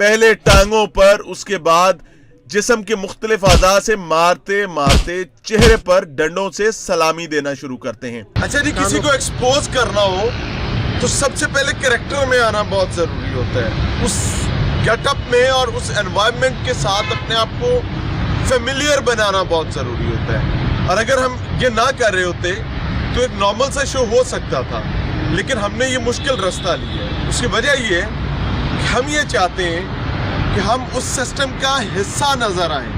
पहले टांगों पर, उसके बाद जिस्म के मुख्तलिफ आज़ा से मारते मारते चेहरे पर डंडों से सलामी देना शुरू करते हैं। अच्छा जी, किसी को एक्सपोज करना हो तो सबसे पहले कैरेक्टर में आना बहुत जरूरी होता है, उस गेटअप में और उस एनवायरनमेंट के साथ अपने आप को फेमिलियर बनाना बहुत जरूरी होता है। और अगर हम ये ना कर रहे होते तो एक नॉर्मल सा शो हो सकता था, लेकिन हमने ये मुश्किल रास्ता लिया है। उसकी वजह ये है कि हम ये चाहते हैं कि हम उस सिस्टम का हिस्सा नजर आए,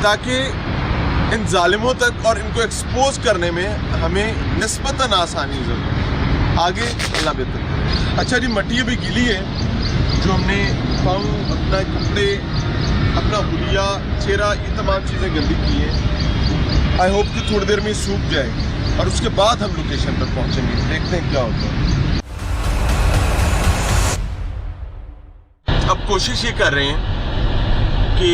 ताकि इन जालिमों तक और इनको एक्सपोज करने में हमें निस्बतन आसानी जरूर है। आगे अल्लाह बेहतर करे। अच्छा जी, मट्टी भी गीली है, जो हमने पाँव, अपना कपड़े, अपना हुलिया, चेहरा, ये तमाम चीज़ें गंदी की हैं। आई होप कि थोड़ी देर में सूख जाए और उसके बाद हम लोकेशन पर पहुंचेंगे, देखते हैं क्या होता है। अब कोशिश ये कर रहे हैं कि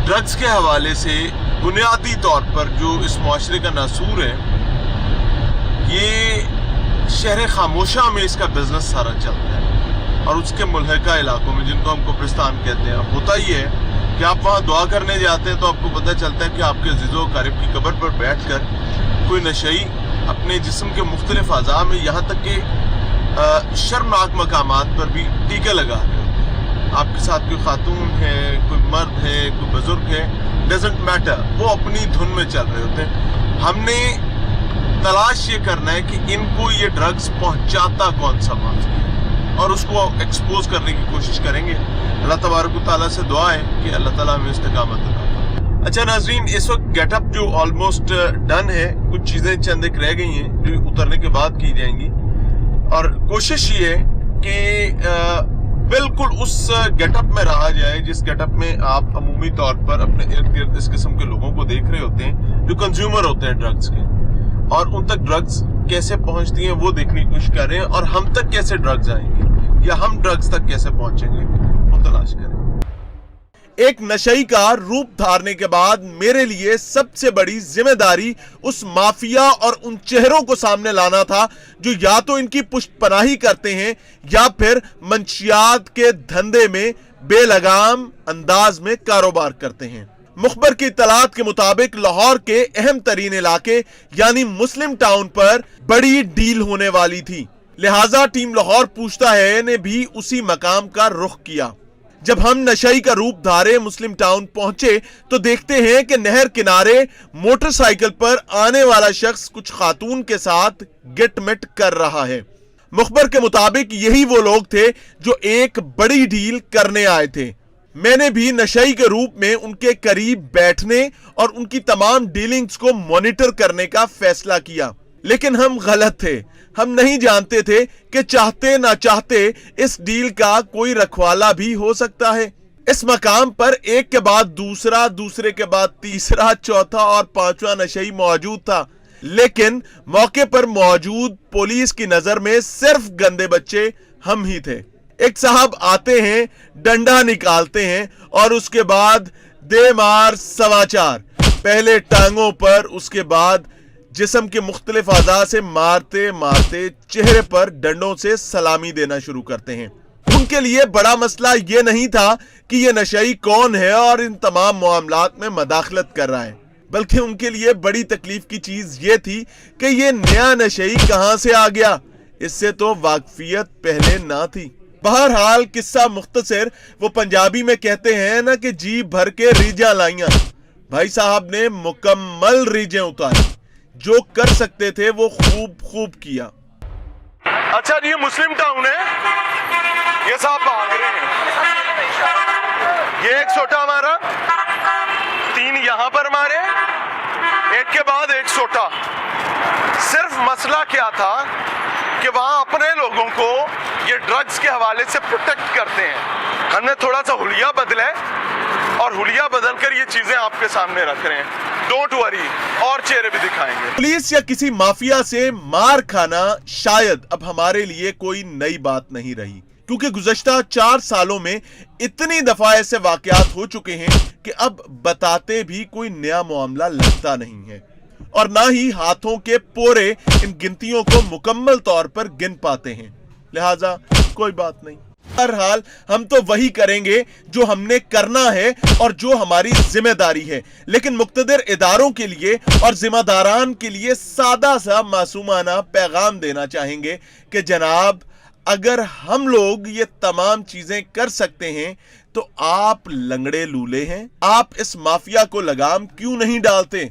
ड्रग्स के हवाले से बुनियादी तौर पर जो इस मुआशरे का नासूर है, ये शहर खामोशा में इसका बिजनेस सारा चलता है और उसके मुल्हका इलाकों में, जिनको हम कब्रिस्तान कहते हैं। होता ही है कि आप वहाँ दुआ करने जाते हैं तो आपको पता चलता है कि आपके अज़ीज़ो क़रीब की कब्र पर बैठ कर कोई नशई अपने जिस्म के मुख्तलिफ अज़ा में, यहाँ तक कि शर्मनाक मकामात पर भी टीके लगा रहे हो। आपके साथ कोई खातून है, कोई मर्द है, कोई बुजुर्ग है, डजेंट मैटर, वो अपनी धुन में चल रहे होते हैं। हमने तलाश ये करना है कि इनको ये ड्रग्स पहुंचाता कौन सा माफिया है और उसको एक्सपोज करने की कोशिश करेंगे। अल्लाह तबारक व तआला से दुआ है कि अल्लाह ताला हमें इस्तिकामत अता फरमाए। अच्छा नाज़रीन, इस वक्त गेटअप जो ऑलमोस्ट डन है, कुछ चीज़ें चंद एक रह गई हैं जो उतरने के बाद की जाएंगी, और कोशिश ये है कि बिल्कुल उस गेटअप में रहा जाए जिस गेटअप में आप अमूमी तौर पर अपने इर्द गिर्द इस किस्म के लोगों को देख रहे होते हैं जो कंज्यूमर होते हैं ड्रग्स के, और उन तक ड्रग्स कैसे पहुंचती हैं वो देखने की कोशिश कर रहे हैं, और हम तक कैसे ड्रग्स आएंगे या हम ड्रग्स तक कैसे पहुंचेंगे वो तलाश करें। एक नशई का रूप धारने के बाद मेरे लिए सबसे बड़ी जिम्मेदारी उस माफिया और उन चेहरों को सामने लाना था जो या तो इनकी पुष्टपनाही करते हैं या फिर मंशियात के धंधे में बेलगाम अंदाज में कारोबार करते हैं। मुखबर की इत्तलात के मुताबिक लाहौर के अहम तरीन इलाके यानी मुस्लिम टाउन पर बड़ी डील होने वाली थी, लिहाजा टीम लाहौर पूछता है ने भी उसी मकाम का रुख किया। जब हम नशई का रूप धारे मुस्लिम टाउन पहुंचे तो देखते हैं कि नहर किनारे मोटरसाइकिल पर आने वाला शख्स कुछ खातून के साथ गिटमिट कर रहा है। मुखबर के मुताबिक यही वो लोग थे जो एक बड़ी डील करने आए थे। मैंने भी नशई के रूप में उनके करीब बैठने और उनकी तमाम डीलिंग्स को मॉनिटर करने का फैसला किया, लेकिन हम गलत थे। हम नहीं जानते थे कि चाहते ना चाहते इस डील का कोई रखवाला भी हो सकता है। इस मकाम पर एक के बाद दूसरा, दूसरे के बाद तीसरा, चौथा और पांचवा नशई मौजूद था, लेकिन मौके पर मौजूद पुलिस की नजर में सिर्फ गंदे बच्चे हम ही थे। एक साहब आते हैं, डंडा निकालते हैं और उसके बाद दे मार समाचार, पहले टांगों पर, उसके बाद जिस्म के मुख्तलिफ आज़ा से मारते मारते चेहरे पर डंडों से सलामी देना शुरू करते हैं। उनके लिए बड़ा मसला ये नहीं था कि ये नशई कौन है और इन तमाम मामलात में मदाखलत कर रहा है, बल्कि उनके लिए बड़ी तकलीफ की चीज ये थी कि ये नया नशई कहां से आ गया, इससे तो वाकफियत पहले ना थी। बहरहाल किस्सा मुख्तसर, वो पंजाबी में कहते हैं ना कि जी भर के रीजा लाइया। भाई साहब ने मुकम्मल रीजें उतारी, जो कर सकते थे वो खूब किया। अच्छा जी, ये मुस्लिम टाउन है, ये साहब भाग रहे हैं। ये एक सोटा मारा, 3 यहाँ पर मारे, एक के बाद एक सोटा। सिर्फ मसला क्या था कि वहां अपने लोगों को ये ड्रग्स के हवाले से प्रोटेक्ट करते हैं। हमने थोड़ा सा हुलिया बदला है और हुलिया बदलकर ये चीजें आपके सामने रख रहे हैं। डोंट वरी, और चेहरे भी दिखाएंगे। पुलिस या किसी माफिया से मार खाना शायद अब हमारे लिए कोई नई बात नहीं रही, क्योंकि गुज़श्ता 4 सालों में इतनी दफा ऐसे वाकयात हो चुके हैं कि अब बताते भी कोई नया मामला लगता नहीं है, और ना ही हाथों के पोरे इन गिनतियों को मुकम्मल तौर पर गिन पाते हैं। लिहाजा कोई बात नहीं। बहरहाल हम तो वही करेंगे जो हमने करना है और जो हमारी जिम्मेदारी है, लेकिन मुक्तदर इदारों के लिए और जिम्मेदारान के लिए सादा सा मासूमाना पैगाम देना चाहेंगे कि जनाब, अगर हम लोग ये तमाम चीजें कर सकते हैं तो आप लंगड़े लूले हैं। आप इस माफिया को लगाम क्यों नहीं डालते?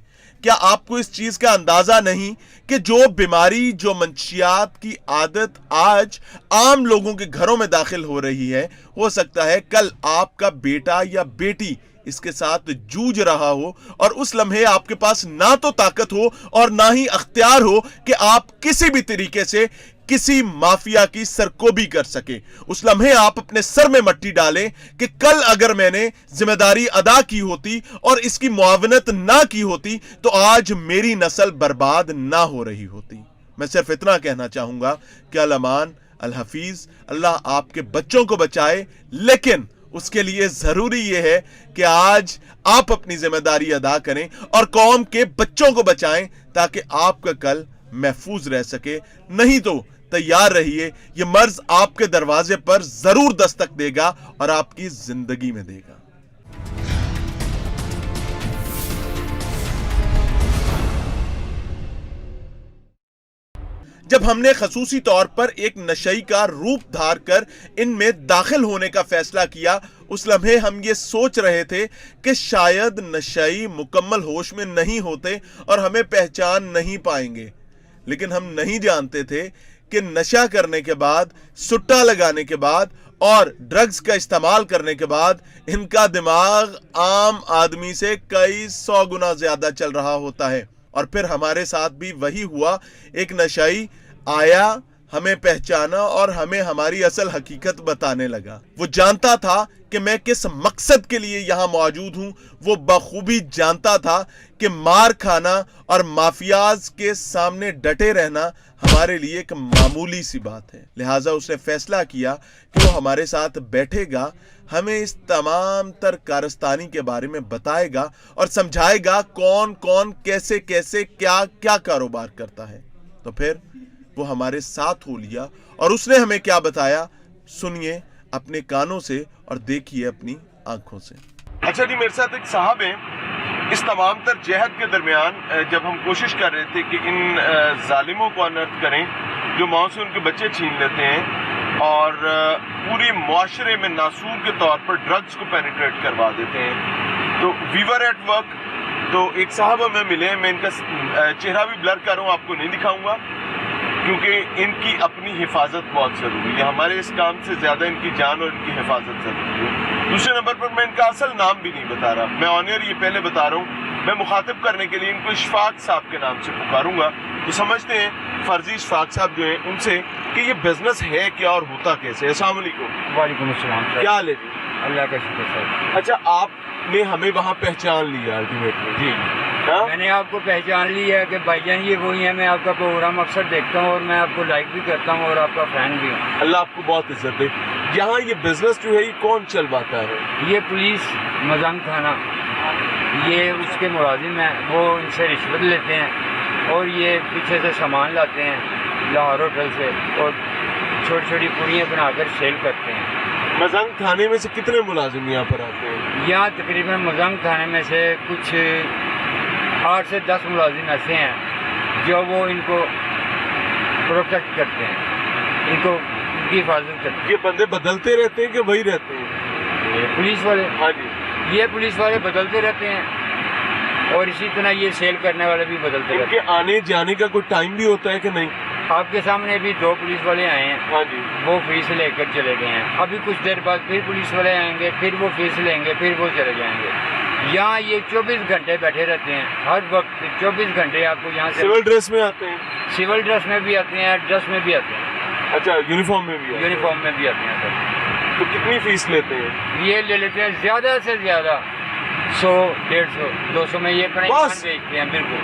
क्या आपको इस चीज का अंदाजा नहीं कि जो बीमारी, जो मंशियात की आदत आज आम लोगों के घरों में दाखिल हो रही है, हो सकता है कल आपका बेटा या बेटी इसके साथ जूझ रहा हो और उस लम्हे आपके पास ना तो ताकत हो और ना ही अख्तियार हो कि आप किसी भी तरीके से किसी माफिया की सरकोबी कर सके। उस लम्हे आप अपने सर में मट्टी डालें कि कल अगर मैंने जिम्मेदारी अदा की होती और इसकी मुआवनत ना की होती तो आज मेरी नस्ल बर्बाद ना हो रही होती। मैं सिर्फ इतना कहना चाहूंगा कि अल अमान, अल हफीज, अल्लाह आपके बच्चों को बचाए, लेकिन उसके लिए जरूरी यह है कि आज आप अपनी जिम्मेदारी अदा करें और कौम के बच्चों को बचाएं ताकि आपका कल महफूज रह सके। नहीं तो तैयार रहिए, यह मर्ज आपके दरवाजे पर जरूर दस्तक देगा और आपकी जिंदगी में देगा। जब हमने खसूसी तौर पर एक नशई का रूप धार कर इनमें दाखिल होने का फैसला किया, उस लम्हे हम ये सोच रहे थे कि शायद नशई मुकम्मल होश में नहीं होते और हमें पहचान नहीं पाएंगे, लेकिन हम नहीं जानते थे कि नशा करने के बाद, सुट्टा लगाने के बाद और ड्रग्स का इस्तेमाल करने के बाद इनका दिमाग आम आदमी से कई 100 गुना ज्यादा चल रहा होता है। और फिर हमारे साथ भी वही हुआ। एक नशाई आया, हमें पहचाना और हमें हमारी असल हकीकत बताने लगा। वो जानता था कि मैं किस मकसद के लिए यहां मौजूद हूं। वो बखूबी जानता था कि मार खाना और माफियाज के सामने डटे रहना हमारे लिए एक मामूली सी बात है। लिहाजा उसने फैसला किया कि वो हमारे साथ बैठेगा, हमें इस तमाम तर कारस्तानी के बारे में बताएगा और समझाएगा कौन कौन कैसे कैसे क्या क्या कारोबार करता है। तो फिर वो हमारे साथ हो लिया और उसने हमें क्या बताया, सुनिए अपने कानों से और देखिए अपनी आंखों से। अच्छा जी, मेरे साथ एक साहब हैं। इस तमाम तर जहद के दरमियान जब हम कोशिश कर रहे थे कि इन जालिमों को अनर्थ करें जो माओ से उनके बच्चे छीन लेते हैं और पूरी मुआशरे में नासूर के तौर पर ड्रग्स को पेनिट्रेट करवा देते हैं, तो वी वर एट वर्क। तो एक साहब हमें मिले, मैं इनका चेहरा भी ब्लर कर रहा हूँ, आपको नहीं दिखाऊंगा क्योंकि इनकी अपनी हिफाजत बहुत ज़रूरी है। हमारे इस काम से ज़्यादा इनकी जान और इनकी हिफाजत ज़रूरी है। दूसरे नंबर पर मैं इनका असल नाम भी नहीं बता रहा, मैं ऑनर ये पहले बता रहा हूँ। मैं मुखातिब करने के लिए इनको इशफाक साहब के नाम से पुकारूंगा। तो समझते हैं फर्जी इशफाक साहब जो हैं उनसे कि ये बिजनेस है क्या और होता कैसे। अस्सलाम वालेकुम। वालेकुम अस्सलाम। क्या हाल है जी? अल्लाह का शुक्र सर। अच्छा, आपने हमें वहाँ पहचान लिया अल्टीमेटली? जी, मैंने आपको पहचान लिया है कि भाईजान ये वही है। मैं आपका प्रोग्राम अक्सर देखता हूँ और मैं आपको लाइक भी करता हूँ और आपका फैन भी हूँ। अल्लाह आपको बहुत इज्जत दे। यहाँ ये बिजनेस जो है ये कौन चलवाता है? ये पुलिस मजाम थाना, ये उसके मुलाजिम हैं, वो इनसे रिश्वत लेते हैं और ये पीछे से सामान लाते हैं लाहौर होटल से और छोटी छोटी पुड़ियाँ बनाकर सेल करते हैं। मजंग थाने में से कितने मुलाजिम यहाँ पर आते हैं? यहाँ तकरीबन मजंग थाने में से कुछ 8 से 10 मुलाजिम ऐसे हैं जो वो इनको प्रोटेक्ट करते हैं, इनको इनकी हिफाजत करते हैं। ये बंदे बदलते रहते हैं कि वही रहते हैं? ये पुलिस वाले, हाँ जी, ये पुलिस वाले बदलते रहते हैं और इसी तरह ये सेल करने वाले भी बदलते रहते इनके आने जाने का कोई टाइम भी होता है कि नहीं? हैं। आपके सामने भी 2 पुलिस वाले आए हैं, हाँ जी, वो फीस लेकर चले गए हैं। अभी कुछ देर बाद फिर पुलिस वाले आएंगे, फिर वो फीस लेंगे, फिर वो चले जाएंगे। यहाँ ये 24 घंटे बैठे रहते हैं, हर वक्त 24 घंटे आपको यहाँ से। सिविल ड्रेस में आते हैं? सिविल ड्रेस में भी आते हैं, ड्रेस में भी आते हैं। अच्छा, यूनिफॉर्म में भी आते हैं? यूनिफॉर्म में भी आते हैं सर। तो कितनी फीस लेते हैं? ये ले लेते हैं ज़्यादा से ज़्यादा 100, 150, 200 में ये अपना बस? बेचते हैं। बिल्कुल।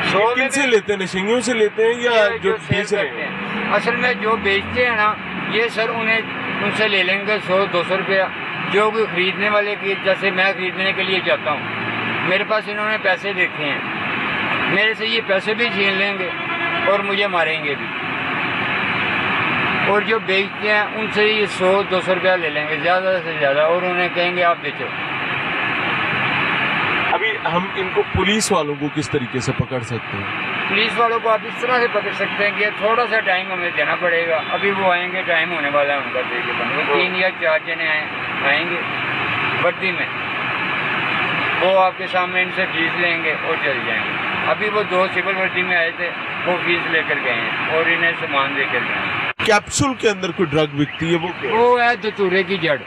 100 किनसे लेते हैं? नशेंगियों से लेते हैं या जो बेच रहे करते हैं? हैं? असल में जो बेचते हैं ना, ये सर उनसे ले लेंगे 100-200 रुपया। जो भी खरीदने वाले की, जैसे मैं खरीदने के लिए जाता हूँ, मेरे पास इन्होंने पैसे देखे हैं, मेरे से ये पैसे भी छीन लेंगे और मुझे मारेंगे भी। اور جو بیچتے ہیں ان سے یہ 100-200 روپیہ لے لیں گے زیادہ سے زیادہ، اور انہیں کہیں گے آپ بیچو۔ ابھی ہم ان کو پولیس والوں کو کس طریقے سے پکڑ سکتے ہیں؟ پولیس والوں کو آپ اس طرح سے پکڑ سکتے ہیں کہ تھوڑا سا ٹائم ہمیں دینا پڑے گا، ابھی وہ آئیں گے، ٹائم ہونے والا ہے ان کا، دیکھ کے وہ 3 یا 4 جنے آئیں گے وردی میں، وہ آپ کے سامنے ان سے فیس لیں گے اور چل جائیں گے۔ ابھی وہ 2 سول وردی میں آئے تھے، وہ فیس لے کر گئے ہیں اور انہیں سامان دے کر گئے ہیں۔ کیپسول کے اندر کوئی ڈرگ بکتی ہے، وہ کیا ہے؟ وہ ہے دھتورے کی جڑ،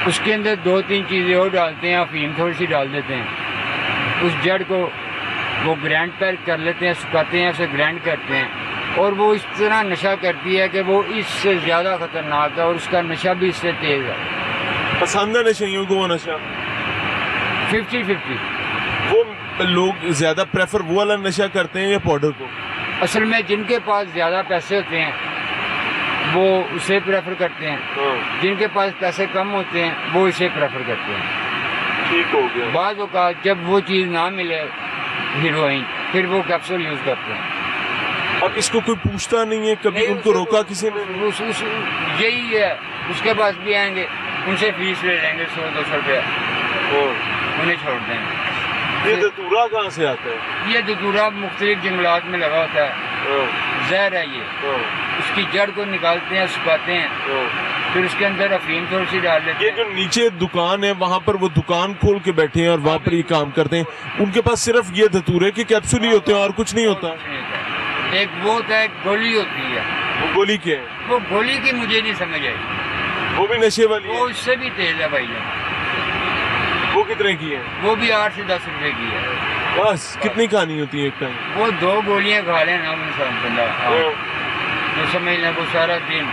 اس کے اندر 2-3 چیزیں اور ڈالتے ہیں، افیم تھوڑی سی ڈال دیتے ہیں، اس جڑ کو وہ گرینڈ پر کر لیتے ہیں، سکھاتے ہیں، اسے گرینڈ کرتے ہیں، اور وہ اس طرح نشہ کرتی ہے کہ وہ اس سے زیادہ خطرناک ہے اور اس کا نشہ بھی اس سے تیز ہے۔ پسند ہے نشیوں کو وہ نشہ؟ 50-50۔ وہ لوگ زیادہ پریفر وہ والا نشہ کرتے ہیں یا پاؤڈر کو؟ اصل میں جن کے پاس زیادہ پیسے ہوتے ہیں وہ اسے پریفر کرتے ہیں، جن کے پاس پیسے کم ہوتے ہیں وہ اسے پریفر کرتے ہیں۔ ٹھیک ہو گیا۔ بعض اوقات جب وہ چیز نہ ملے ہیروئن، پھر وہ کیپسول یوز کرتے ہیں۔ اور اس کو کوئی پوچھتا نہیں ہے کبھی؟ ان کو روکا کسی نے؟ یہی ہے، اس کے پاس بھی آئیں گے، ان سے فیس لے لیں گے 100-200 روپیہ، انہیں چھوڑ دیں گے۔ یہ دھتورا کہاں سے آتا ہے؟ یہ دھتورا مختلف جنگلات میں لگا ہوتا ہے، زہر ہے یہ، اس کی جڑ کو نکالتے ہیں، سکھاتے ہیں، پھر اس کے اندر افیم تھوڑی سی ڈال دیتے یہ ہیں۔ جو نیچے دکان ہے وہاں پر وہ دکان کھول کے بیٹھے ہیں اور وہاں پر یہ کام کرتے ہیں، ان کے پاس صرف یہ دھتورے کے کیپسول ہی ہوتے ہیں اور کچھ نہیں ہوتا؟ ایک وہ ہوتا ہے، گولی ہوتی ہے، وہ گولی کیا ہے؟ وہ گولی کی مجھے نہیں سمجھ آئی، وہ بھی نشے والی وہ ہے؟ اس سے بھی تیز ہے بھائی جان، وہ کتنے کی ہے؟ وہ بھی 8 سے 10 روپے کی ہے۔ بس کتنی کہانی ہوتی ہے ایک ٹائم؟ وہ 2 گولیاں کھا لیں نا انسان بندہ، تو سمجھ لیں وہ سارا دن